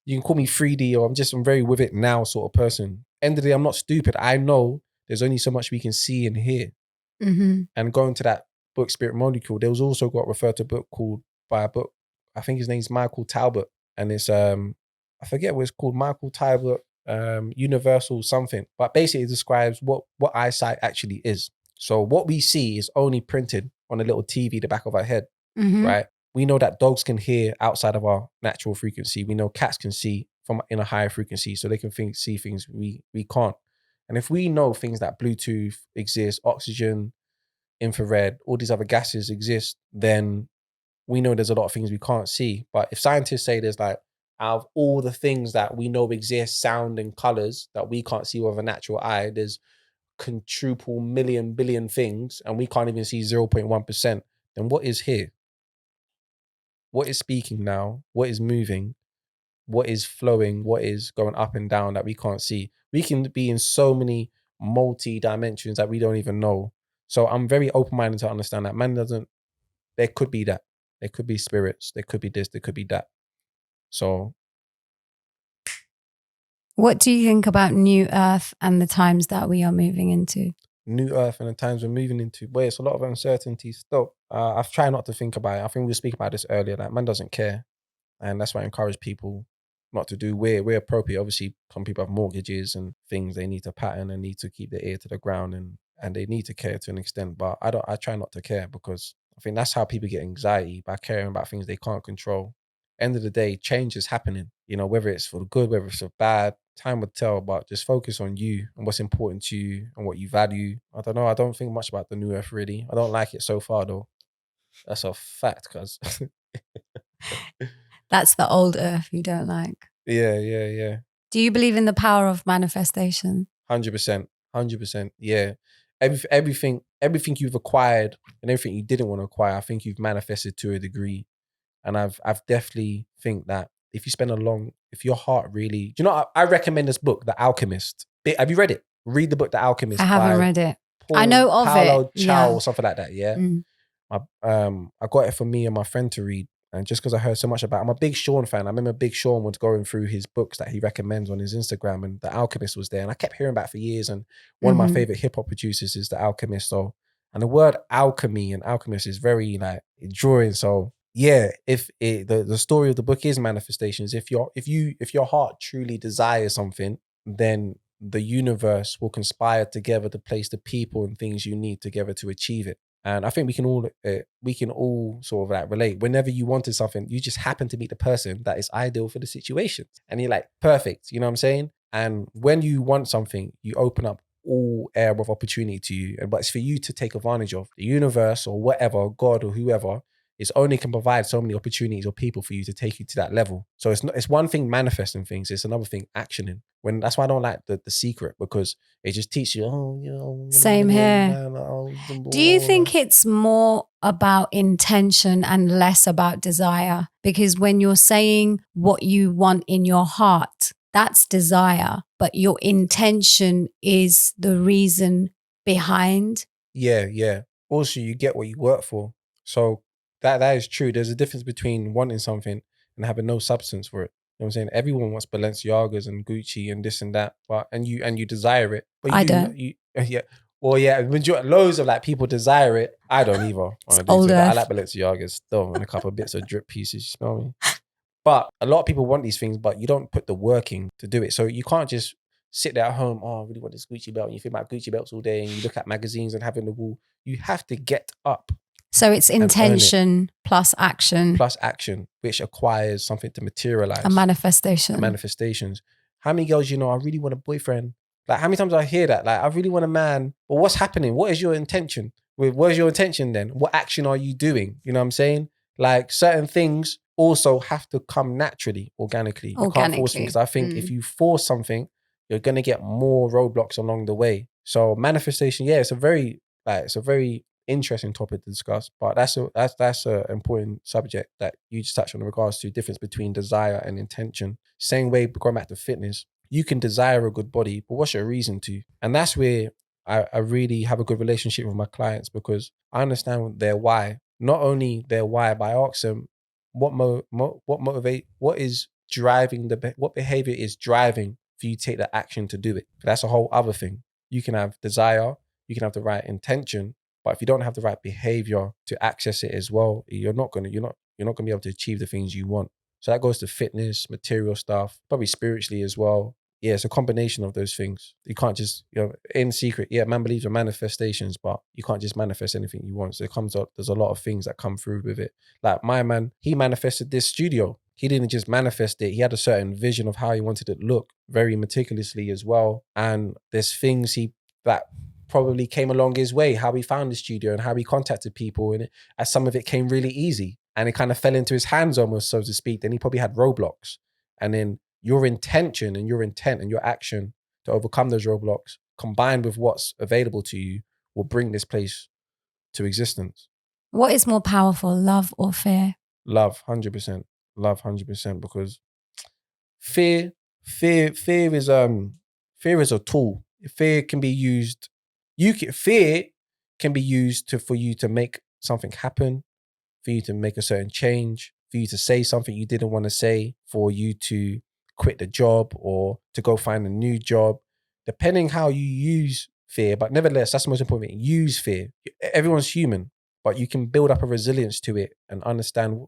You can call me 3D, or I'm very with it now sort of person. End of the day, I'm not stupid. I know there's only so much we can see and hear. Mm-hmm. And going to that book, Spirit Molecule, there was also got referred to a book I think his name's Michael Talbot. And it's, I forget what it's called, Michael Talbot, Universal something. But basically it describes what eyesight actually is. So what we see is only printed on a little TV at the back of our head, right? We know that dogs can hear outside of our natural frequency. We know cats can see from in a higher frequency, so they can see things we can't. And if we know things like Bluetooth exist, oxygen, infrared, all these other gases exist, then we know there's a lot of things we can't see. But if scientists say there's like, out of all the things that we know exist, sound and colors that we can't see with a natural eye, there's quadruple million billion things and we can't even see 0.1%, then what is here? What is speaking now? What is moving? What is flowing? What is going up and down that we can't see? We can be in so many multi dimensions that we don't even know. So I'm very open-minded to understand that man doesn't, there could be that. There could be spirits. There could be this. There could be that. So What do you think about New Earth and the times that we are moving into? New Earth and the times we're moving into, boy, it's a lot of uncertainty still. I've tried not to think about it. I think we were speaking about this earlier, that man doesn't care. And that's why I encourage people not to do. We're appropriate. Obviously, some people have mortgages and things they need to pattern and need to keep their ear to the ground and they need to care to an extent. But I try not to care because I think that's how people get anxiety, by caring about things they can't control. End of the day, change is happening. You know, whether it's for the good, whether it's for bad, time will tell. But just focus on you and what's important to you and what you value. I don't know. I don't think much about the new earth really. I don't like it so far though. That's a fact, cuz. That's the old Earth you don't like. Yeah. Do you believe in the power of manifestation? 100%. 100%. Yeah. Everything you've acquired and everything you didn't want to acquire, I think you've manifested to a degree. And I've definitely think that if you spend if your heart really, do you know, I recommend this book, The Alchemist. Have you read it? Read the book, The Alchemist. I haven't read it. Paul, I know of Paulo it. Chow Yeah. or something like that. Yeah. Mm. I got it for me and my friend to read. And just because I heard so much about it, I'm a big Sean fan. I remember Big Sean was going through his books that he recommends on his Instagram, and The Alchemist was there. And I kept hearing about it for years. And one of my favorite hip hop producers is The Alchemist. So, and the word alchemy and alchemist is very like enduring. So yeah, if the story of the book is manifestations, if your heart truly desires something, then the universe will conspire together to place the people and things you need together to achieve it. And I think we can all sort of like relate. Whenever you wanted something, you just happen to meet the person that is ideal for the situation, and you're like perfect. You know what I'm saying? And when you want something, you open up all air of opportunity to you, but it's for you to take advantage of. The universe or whatever, God or whoever, is only can provide so many opportunities or people for you to take you to that level. So it's one thing manifesting things, it's another thing actioning. When that's why I don't like the secret, because it just teaches you, oh, you know. Same here. Do you think it's more about intention and less about desire? Because when you're saying what you want in your heart, that's desire, but your intention is the reason behind. Yeah. Also, you get what you work for. So that is true. There's a difference between wanting something and having no substance for it. You know what I'm saying? Everyone wants Balenciagas and Gucci and this and that, but and you desire it. But I don't. Yeah. Well, yeah, loads of like people desire it. I don't either. Older. I like Balenciagas still and a couple of bits of drip pieces. You smell me? But a lot of people want these things, but you don't put the work in to do it. So you can't just sit there at home, oh, I really want this Gucci belt. And you think about Gucci belts all day and you look at magazines and having the wall. You have to get up. So it's intention plus action. Plus action, which acquires something to materialize. A manifestation. Manifestations. How many girls, I really want a boyfriend. Like how many times I hear that? Like, I really want a man. But what's happening? What is your intention? What is your intention then? What action are you doing? You know what I'm saying? Like certain things also have to come naturally, organically. You can't force things. Because I think if you force something, you're going to get more roadblocks along the way. So manifestation, yeah, it's a very interesting topic to discuss, but that's a important subject that you just touched on in regards to difference between desire and intention. Same way, going back to fitness, you can desire a good body, but what's your reason to? And that's where I really have a good relationship with my clients, because I understand their why. Not only their why, but I ask them what is driving what behavior is driving for you to take the action to do it. That's a whole other thing. You can have desire, you can have the right intention, but if you don't have the right behavior to access it as well, you're not gonna be able to achieve the things you want. So that goes to fitness, material stuff, probably spiritually as well. Yeah, it's a combination of those things. You can't just, in secret, yeah, man believes in manifestations, but you can't just manifest anything you want. So there's a lot of things that come through with it. Like my man, he manifested this studio. he didn't just manifest it. He had a certain vision of how he wanted it to look, very meticulously as well. And there's things that probably came along his way, how he found the studio and how he contacted people. And as some of it came really easy and it kind of fell into his hands almost, so to speak. Then he probably had roadblocks. And then your intention and your intent and your action to overcome those roadblocks combined with what's available to you will bring this place to existence. What is more powerful, love or fear? Love, 100%. Love, 100%. Because fear is a tool. Fear can be used. Fear can be used for you to make something happen, for you to make a certain change, for you to say something you didn't want to say, for you to quit the job or to go find a new job, depending how you use fear. But nevertheless, that's the most important thing. Use fear. Everyone's human, but you can build up a resilience to it and understand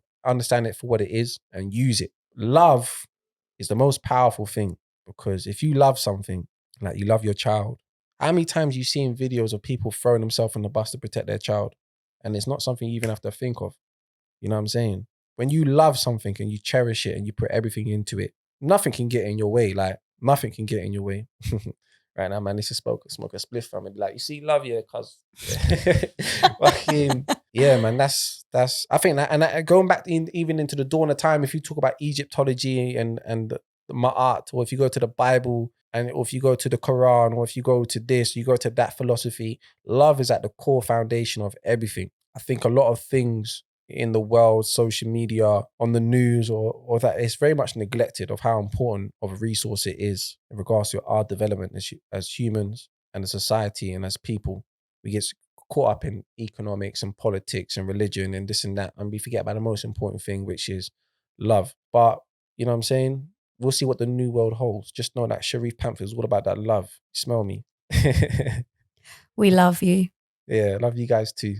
it for what it is and use it. Love is the most powerful thing, because if you love something, like you love your child, how many times you seen videos of people throwing themselves on the bus to protect their child? And it's not something you even have to think of. You know what I'm saying? When you love something and you cherish it and you put everything into it, nothing can get in your way. Like, nothing can get in your way. Right now, man, this is smoke a spliff from it. Like, you see, love you, cuz. Fucking, yeah, man, that's, I think that, and going back even into the dawn of time, if you talk about Egyptology and the Ma'at, or if you go to the Bible, or if you go to the Quran, or if you go to this, you go to that philosophy, love is at the core foundation of everything. I think a lot of things in the world, social media, on the news, or that it's very much neglected of how important of a resource it is in regards to our development as humans and as society and as people. We get caught up in economics and politics and religion and this and that, and we forget about the most important thing, which is love. But you know what I'm saying? We'll see what the new world holds. Just know that Sharif Pantha is all about that love. Smell me. We love you. Yeah, love you guys too.